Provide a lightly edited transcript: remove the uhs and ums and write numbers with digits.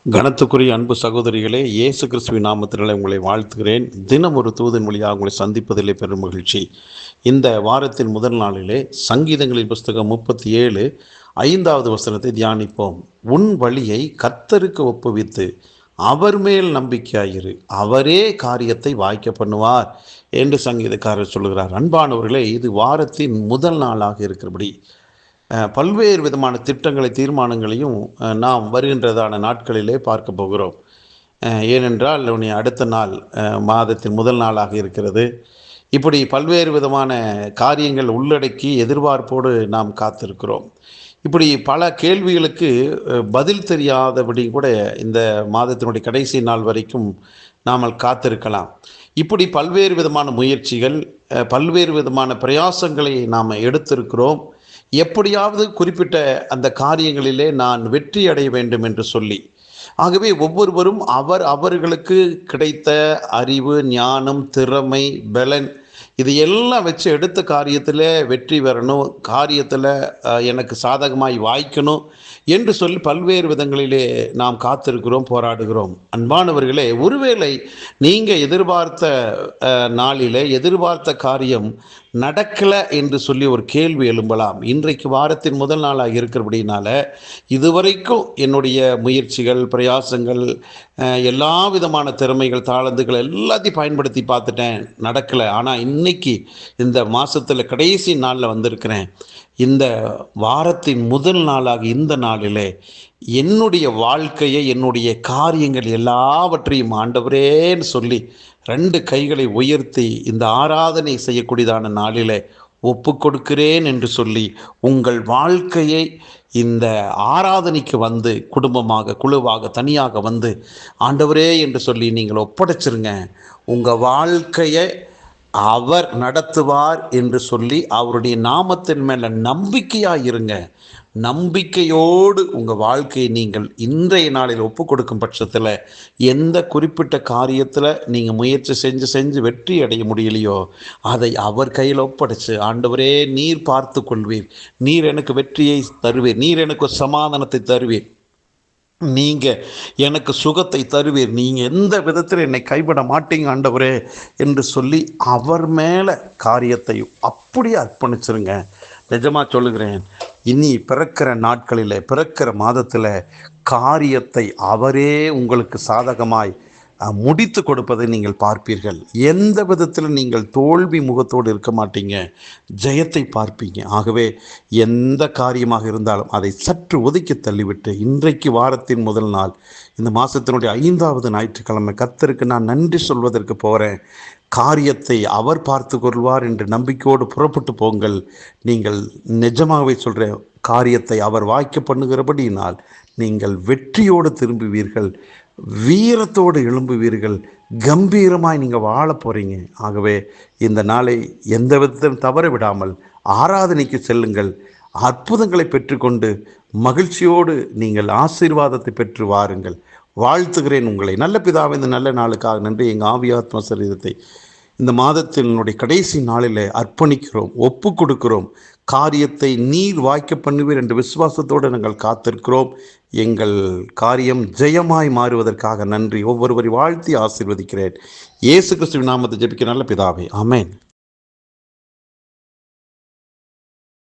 கனத்துக்குரிய அன்பு சகோதரிகளே, இயேசு கிறிஸ்துவின் நாமத்தினாலே உங்களை வாழ்த்துகிறேன். தினம் ஒரு தூதன் வழியாக உங்களை சந்திப்பதிலே பெரும் மகிழ்ச்சி. இந்த வாரத்தின் முதல் நாளிலே சங்கீதங்களின் புஸ்தகம் 37 5வது வசனத்தை தியானிப்போம். உன் வழியை கர்த்தருக்கு ஒப்புவித்து அவர் மேல் நம்பிக்கையாயிரு, அவரே காரியத்தை வாய்க்க பண்ணுவார் என்று சங்கீதக்காரர் சொல்கிறார். அன்பானவர்களே, இது வாரத்தின் முதல் நாளாக இருக்கிறபடி பல்வேறு விதமான திட்டங்களை தீர்மானங்களையும் நாம் வருகின்றதான நாட்களிலே பார்க்க போகிறோம். ஏனென்றால் அடுத்த நாள் மாதத்தின் முதல் நாளாக இருக்கிறது. இப்படி பல்வேறு விதமான காரியங்கள் உள்ளடக்கி எதிர்பார்ப்போடு நாம் காத்திருக்கிறோம். இப்படி பல கேள்விகளுக்கு பதில் தெரியாதபடி கூட இந்த மாதத்தினுடைய கடைசி நாள் வரைக்கும் நாம் காத்திருக்கலாம். இப்படி பல்வேறு விதமான முயற்சிகள், பல்வேறு விதமான பிரயாசங்களை நாம் எடுத்திருக்கிறோம். எப்படியாவது குறிப்பிட்ட அந்த காரியங்களிலே நான் வெற்றி அடைய வேண்டும் என்று சொல்லி. ஆகவே ஒவ்வொருவரும் அவர்களுக்கு கிடைத்த அறிவு, ஞானம், திறமை, பலன் இது எல்லாம் வச்சு எடுத்த காரியத்தில் வெற்றி பெறணும், காரியத்தில் எனக்கு சாதகமாய் வாய்க்கணும் என்று சொல்லி பல்வேறு விதங்களிலே நாம் காத்திருக்கிறோம், போராடுகிறோம். அன்பானவர்களே, ஒருவேளை நீங்கள் எதிர்பார்த்த நாளிலே எதிர்பார்த்த காரியம் நடக்கலை என்று சொல்லி ஒரு கேள்வி எழும்பலாம். இன்றைக்கு வாரத்தின் முதல் நாளாக இருக்கிறபடினால இதுவரைக்கும் என்னுடைய முயற்சிகள், பிரயாசங்கள், எல்லா விதமான திறமைகள், தாளந்துகள் எல்லாத்தையும் பயன்படுத்தி பார்த்துட்டேன், நடக்கலை. ஆனால் இன்னைக்கு இந்த மாதத்தில் கடைசி நாளில் வந்திருக்கிறேன். இந்த வாரத்தின் முதல் நாளாக இந்த நாளிலே என்னுடைய வாழ்க்கையை, என்னுடைய காரியங்கள் எல்லாவற்றையும் ஆண்டவரேன்னு சொல்லி 2 கைகளை உயர்த்தி இந்த ஆராதனை செய்யக்கூடியதான நாளிலே ஒப்பு கொடுக்கிறேன் என்று சொல்லி உங்கள் வாழ்க்கையை இந்த ஆராதனைக்கு வந்து குடும்பமாக, குழுவாக, தனியாக வந்து ஆண்டவரே என்று சொல்லி நீங்கள் ஒப்படைச்சிருங்க. உங்கள் வாழ்க்கையை அவர் நடத்துவார் என்று சொல்லி அவருடைய நாமத்தின் மேல நம்பிக்கையாக இருங்க. நம்பிக்கையோடு உங்கள் வாழ்க்கையை நீங்கள் இன்றைய நாளில் ஒப்பு கொடுக்கும் பட்சத்தில் எந்த குறிப்பிட்ட காரியத்தில் நீங்கள் முயற்சி செஞ்சு வெற்றி அடைய முடியலையோ அதை அவர் கையில் ஒப்படைச்சு, ஆண்டவரே நீர் பார்த்து கொள்வீர், நீர் எனக்கு வெற்றியை தருவீர், நீர் எனக்கு சமாதானத்தை தருவீர், நீங்கள் எனக்கு சுகத்தை தருவீர், நீங்கள் எந்த விதத்தில் என்னை கைவிட மாட்டீங்க ஆண்டவரே என்று சொல்லி அவர் மேலே காரியத்தை அப்படியே அர்ப்பணிச்சிருங்க. நிஜமாக சொல்லுகிறேன், இனி பிறக்கிற நாட்களில், பிறக்கிற மாதத்தில் காரியத்தை அவரே உங்களுக்கு சாதகமாய் முடித்து கொடுப்பதை நீங்கள் பார்ப்பீர்கள். எந்த விதத்தில் நீங்கள் தோல்வி முகத்தோடு இருக்க மாட்டீங்க, ஜெயத்தை பார்ப்பீங்க. ஆகவே எந்த காரியமாக இருந்தாலும் அதை சற்று ஒதுக்கி தள்ளிவிட்டு இன்றைக்கு வாரத்தின் முதல் நாள், இந்த மாதத்தினுடைய 5வது ஞாயிற்றுக்கிழமை கர்த்தருக்கு நான் நன்றி சொல்வதற்கு போகிறேன். காரியத்தை அவர் பார்த்து கொள்வார் என்று நம்பிக்கையோடு புறப்பட்டு போங்கள். நீங்கள் நிஜமாகவே சொல்கிற காரியத்தை அவர் வாய்க்க பண்ணுகிறபடியினால் நீங்கள் வெற்றியோடு திரும்புவீர்கள், வீரத்தோடு எழும்புவீர்கள், கம்பீரமாய் நீங்கள் வாழ போகிறீங்க. ஆகவே இந்த நாளை எந்த விதத்திலும் தவற விடாமல் ஆராதனைக்கு செல்லுங்கள். அற்புதங்களை பெற்றுக்கொண்டு மகிழ்ச்சியோடு நீங்கள் ஆசீர்வாதத்தை பெற்று வாருங்கள். வாழ்த்துகிறேன் உங்களை. நல்ல பிதாவே, இந்த நல்ல நாளுக்காக நன்றி. எங்கள் ஆவியாத்ம சரீரத்தை இந்த மாதத்தினுடைய கடைசி நாளில் அர்ப்பணிக்கிறோம், ஒப்பு கொடுக்கிறோம். காரியத்தை நீர் வாய்க்க பண்ணுவீர் என்ற விசுவாசத்தோடு நாங்கள் காத்திருக்கிறோம். எங்கள் காரியம் ஜெயமாய் மாறுவதற்காக நன்றி. ஒவ்வொருவரை வாழ்த்தி ஆசீர்வதிக்கிறேன். இயேசு கிறிஸ்துவின் நாமத்தை ஜெபிக்க நல்ல பிதாவே, ஆமென்.